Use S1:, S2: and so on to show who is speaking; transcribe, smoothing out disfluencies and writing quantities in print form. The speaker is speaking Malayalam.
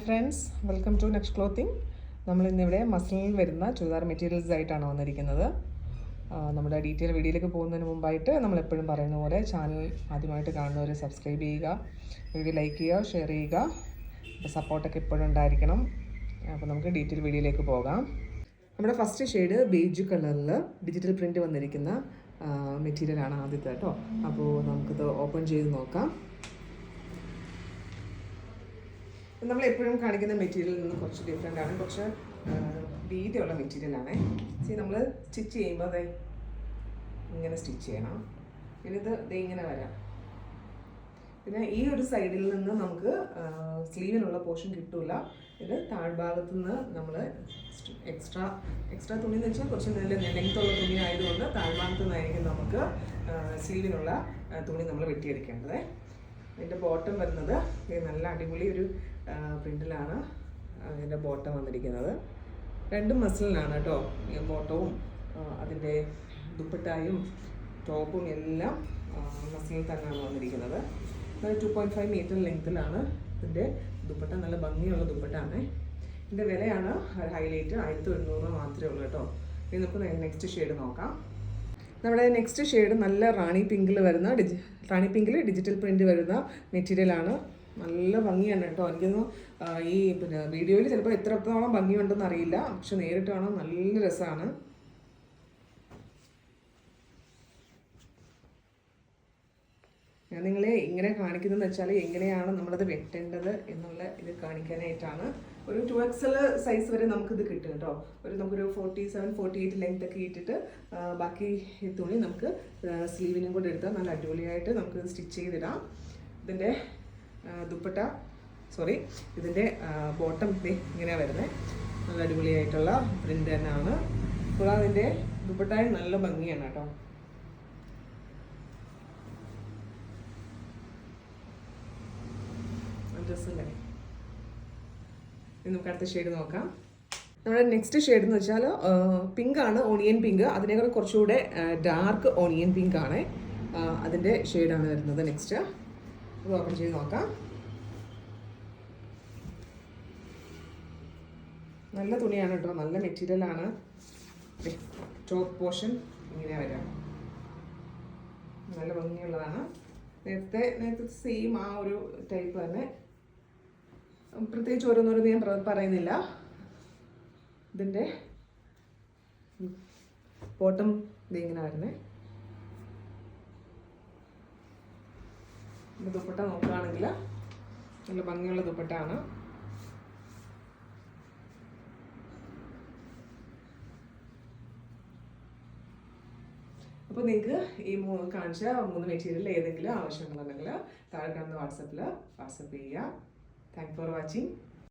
S1: Friends, welcome to next clothing. നമ്മളിന്നിവിടെ മസ്ലിനിൽ വരുന്ന ചുരിദാർ മെറ്റീരിയൽസ് ആയിട്ടാണ് വന്നിരിക്കുന്നത്. നമ്മുടെ ഡീറ്റെയിൽ വീഡിയോയിലേക്ക് പോകുന്നതിന് മുമ്പായിട്ട് നമ്മളെപ്പോഴും പറയുന്ന പോലെ ചാനൽ ആദ്യമായിട്ട് കാണുന്നവർ സബ്സ്ക്രൈബ് ചെയ്യുക, വീഡിയോ ലൈക്ക് ചെയ്യുക, ഷെയർ ചെയ്യുക. അപ്പോൾ സപ്പോർട്ടൊക്കെ എപ്പോഴും ഉണ്ടായിരിക്കണം. അപ്പോൾ നമുക്ക് ഡീറ്റെയിൽ വീഡിയോയിലേക്ക് പോകാം. നമ്മുടെ ഫസ്റ്റ് ഷെയ്ഡ് ബേജ് കളറിൽ ഡിജിറ്റൽ പ്രിൻറ്റ് വന്നിരിക്കുന്ന മെറ്റീരിയലാണ് ആദ്യത്തെ കേട്ടോ. അപ്പോൾ നമുക്കിത് ഓപ്പൺ ചെയ്ത് നോക്കാം. നമ്മളെപ്പോഴും കാണിക്കുന്ന മെറ്റീരിയലിൽ നിന്ന് കുറച്ച് ഡിഫറെൻ്റ് ആണ്, കുറച്ച് വീതിയുള്ള മെറ്റീരിയലാണ്. നമ്മൾ സ്റ്റിച്ച് ചെയ്യുമ്പോൾ അതെ ഇങ്ങനെ സ്റ്റിച്ച് ചെയ്യണം. പിന്നെ ഇത് ഇങ്ങനെ വരാം. പിന്നെ ഈ ഒരു സൈഡിൽ നിന്ന് നമുക്ക് സ്ലീവിനുള്ള പോർഷൻ കിട്ടില്ല. ഇത് താഴ്ഭാഗത്തു നിന്ന് നമ്മൾ എക്സ്ട്രാ തുണി എന്ന് വെച്ചാൽ കുറച്ച് നല്ല ലെങ്ത്തുള്ള തുണി ആയതുകൊണ്ട് താഴ്ഭാഗത്തു നിന്നായിരിക്കും നമുക്ക് സ്ലീവിനുള്ള തുണി നമ്മൾ വെട്ടിയെടുക്കേണ്ടത്. ഇതിൻ്റെ ബോട്ടം വരുന്നത് നല്ല അടിപൊളി ഒരു പ്രിൻറ്റിലാണ് ഇതിൻ്റെ ബോട്ടം വന്നിരിക്കുന്നത്. രണ്ടും മസിലിനാണ് കേട്ടോ. ബോട്ടവും അതിൻ്റെ ദുപ്പട്ടായും ടോപ്പും എല്ലാം മസിലിൽ തന്നെയാണ് വന്നിരിക്കുന്നത്. 2.5 മീറ്റർ ലെങ്ത്തിലാണ് ഇതിൻ്റെ ദുപ്പട്ട. നല്ല ഭംഗിയുള്ള ദുപ്പട്ടാണ്. ഇതിൻ്റെ വിലയാണ് ഹൈലൈറ്റ് 1100 മാത്രമേ ഉള്ളൂ കേട്ടോ. ഇനി നമുക്ക് നെക്സ്റ്റ് ഷെയ്ഡ് നോക്കാം. നമ്മുടെ നെക്സ്റ്റ് ഷെയ്ഡ് നല്ല റാണി പിങ്കിൽ വരുന്ന ഡിജിറ്റൽ പ്രിൻ്റ് വരുന്ന മെറ്റീരിയലാണ്. നല്ല ഭംഗിയാണ് കേട്ടോ. എനിക്കൊന്ന് ഈ പിന്നെ വീഡിയോയിൽ ചിലപ്പോൾ എത്രത്തോളം ഭംഗിയുണ്ടെന്ന് അറിയില്ല, പക്ഷെ നേരിട്ട് കാണാൻ നല്ല രസമാണ്. ഞാൻ നിങ്ങളെ ഇങ്ങനെ കാണിക്കുന്നതെന്ന് വെച്ചാൽ എങ്ങനെയാണ് നമ്മളത് വെട്ടേണ്ടത് എന്നുള്ള ഇത് കാണിക്കാനായിട്ടാണ്. ഒരു 2XL സൈസ് വരെ നമുക്കിത് കിട്ടും കേട്ടോ. നമുക്കൊരു 47, 48 ലെങ്ത് ഒക്കെ ഇട്ടിട്ട് ബാക്കി തുണി നമുക്ക് സ്ലീവിനും കൂടെ എടുത്താൽ നല്ല അടിപൊളിയായിട്ട് നമുക്ക് സ്റ്റിച്ച് ചെയ്തിടാം. ഇതിൻ്റെ ഇതിൻ്റെ ബോട്ടം ഇങ്ങനെയാണ് വരുന്നത്. നല്ല അടിപൊളിയായിട്ടുള്ള പ്രിൻ്റ് തന്നെയാണ്. കൂടാതെ അതിൻ്റെ ദുപ്പട്ടായും നല്ല ഭംഗിയാണ് കേട്ടോ. ഡ്രസ്സല്ലേ. ഇനി നമുക്ക് അടുത്ത ഷെയ്ഡ് നോക്കാം. നമ്മുടെ നെക്സ്റ്റ് ഷെയ്ഡ് എന്ന് വെച്ചാൽ പിങ്ക് ആണ്, ഓണിയൻ പിങ്ക്. അതിനേക്കാൾ കുറച്ചുകൂടെ ഡാർക്ക് ഓണിയൻ പിങ്ക് ആണ് അതിൻ്റെ ഷെയ്ഡാണ് വരുന്നത്. നെക്സ്റ്റ് ഇത് ഓപ്പൺ ചെയ്ത് നോക്കാം. നല്ല തുണിയാണ് കേട്ടോ, നല്ല മെറ്റീരിയലാണ്. ടോപ്പ് പോർഷൻ ഇങ്ങനെ വരാം. നല്ല ഭംഗിയുള്ളതാണ്. നേരത്തെ സെയിം ആ ഒരു ടൈപ്പ് തന്നെ. പ്രത്യേകിച്ച് ഓരോന്നോരോന്ന് ഞാൻ പറയുന്നില്ല. ഇതിൻ്റെ ബോട്ടം ഇങ്ങനെ വരുന്നത്. ദുപ്പട്ട നോക്കുകയാണെങ്കിൽ നല്ല ഭംഗിയുള്ള ദുപ്പട്ടയാണ്. അപ്പോൾ നിങ്ങൾക്ക് ഈ കാണിച്ച 3 മെറ്റീരിയൽ ഏതെങ്കിലും ആവശ്യങ്ങളുണ്ടെങ്കിൽ താഴെ കാണുന്ന വാട്സപ്പ് ചെയ്യുക. Thank for watching.